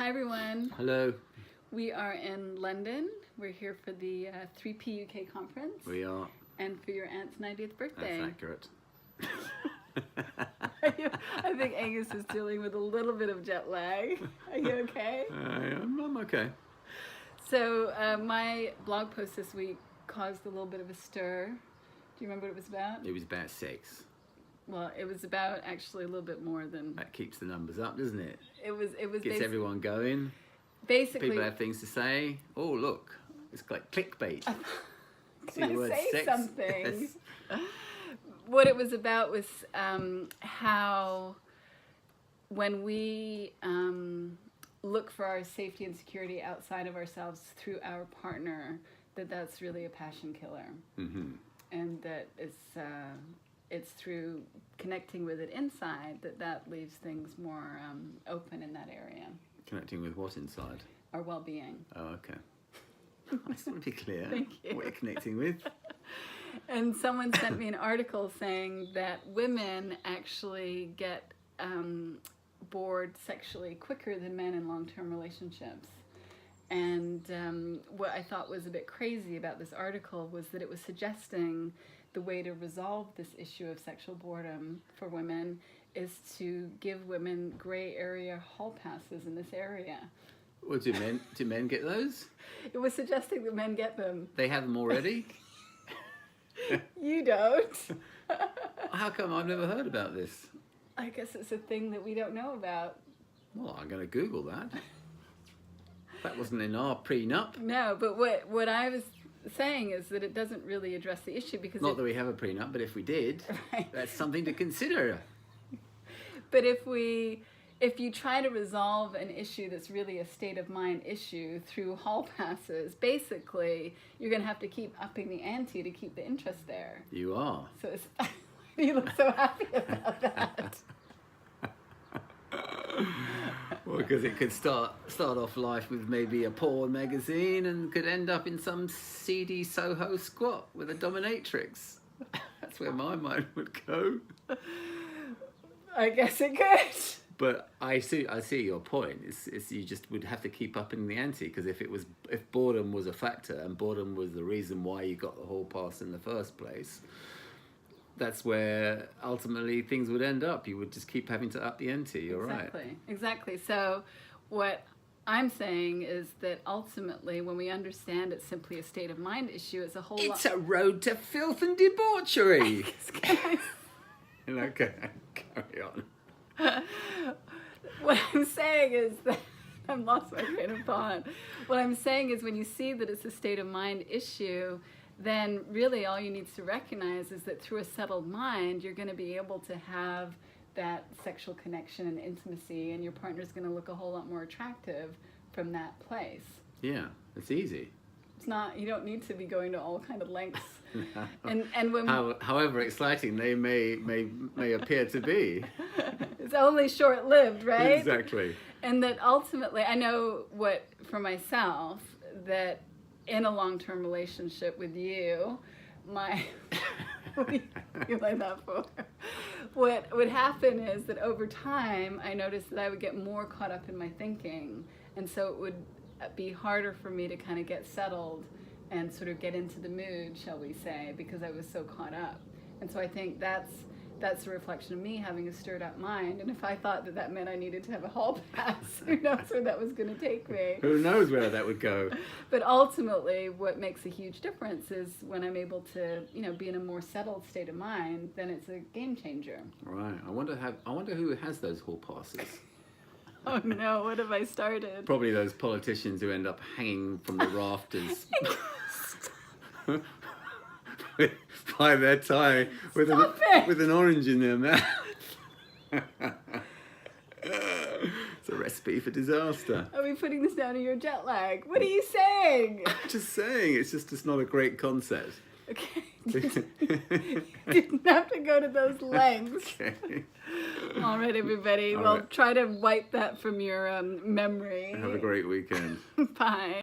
Hi everyone. Hello. We are in London. We're here for the 3P UK conference. We are. And for your aunt's 90th birthday. That's accurate. I think Angus is dealing with a little bit of jet lag. Are you okay? I'm okay. So my blog post this week caused a little bit of a stir. Do you remember what it was about? It was about sex. Well, it was about actually a little bit more than... That keeps the numbers up, doesn't it? It was Gets everyone going. Basically... People have things to say. Oh, look. It's like clickbait. Can I say sex? something? Yes. What it was about was how when we look for our safety and security outside of ourselves through our partner, that's really a passion killer. Mm-hmm. And that it's through connecting with it inside that leaves things more open in that area. Connecting with what inside? Our well-being. Oh, okay. I just want to be clear. Thank you. What you're connecting with. And someone sent me an article saying that women actually get bored sexually quicker than men in long-term relationships. And what I thought was a bit crazy about this article was that it was suggesting the way to resolve this issue of sexual boredom for women is to give women gray area hall passes in this area. Well, do men get those? It was suggesting that men get them. They have them already? You don't. How come I've never heard about this? I guess it's a thing that we don't know about. Well, I'm going to Google that. That wasn't in our prenup. No, but what I was saying is that it doesn't really address the issue because... Not that we have a prenup, but if we did, right. That's something to consider. But if you try to resolve an issue that's really a state of mind issue through hall passes, basically you're going to have to keep upping the ante to keep the interest there. You are. So you look so happy about that. Well, because it could start off life with maybe a porn magazine and could end up in some seedy Soho squat with a dominatrix. That's where my mind would go. I guess it could. But I see your point. It's you just would have to keep upping the ante, because if boredom was a factor and boredom was the reason why you got the hall pass in the first place, that's where ultimately things would end up. You would just keep having to up the ante. You're right. Exactly. So what I'm saying is that ultimately when we understand it's simply a state of mind issue, it's a whole lot... It's a road to filth and debauchery. Okay, carry on. What I'm saying is that I've lost my train of thought. What I'm saying is when you see that it's a state of mind issue, then really all you need to recognize is that through a settled mind, you're going to be able to have that sexual connection and intimacy, and your partner's going to look a whole lot more attractive from that place. Yeah, it's easy. It's not, you don't need to be going to all kind of lengths. And when however exciting they may appear to be. It's only short-lived, right? Exactly. And that ultimately, I know what, for myself, that in a long-term relationship with you, you like that for? What would happen is that over time, I noticed that I would get more caught up in my thinking. And so it would be harder for me to kind of get settled and sort of get into the mood, shall we say, because I was so caught up. And so I think that's a reflection of me having a stirred up mind. And if I thought that meant I needed to have a hall pass, who knows where that was going to take me. Who knows where that would go. But ultimately, what makes a huge difference is when I'm able to, be in a more settled state of mind, then it's a game changer. Right. I wonder who has those hall passes. Oh no, what have I started? Probably those politicians who end up hanging from the rafters by their tie with an orange in their mouth. It's a recipe for disaster. Are we putting this down to your jet lag? What are you saying? I'm just saying, it's not a great concept. Okay. You didn't have to go to those lengths. Okay. All right, everybody. Well, try to wipe that from your memory. Have a great weekend. Bye.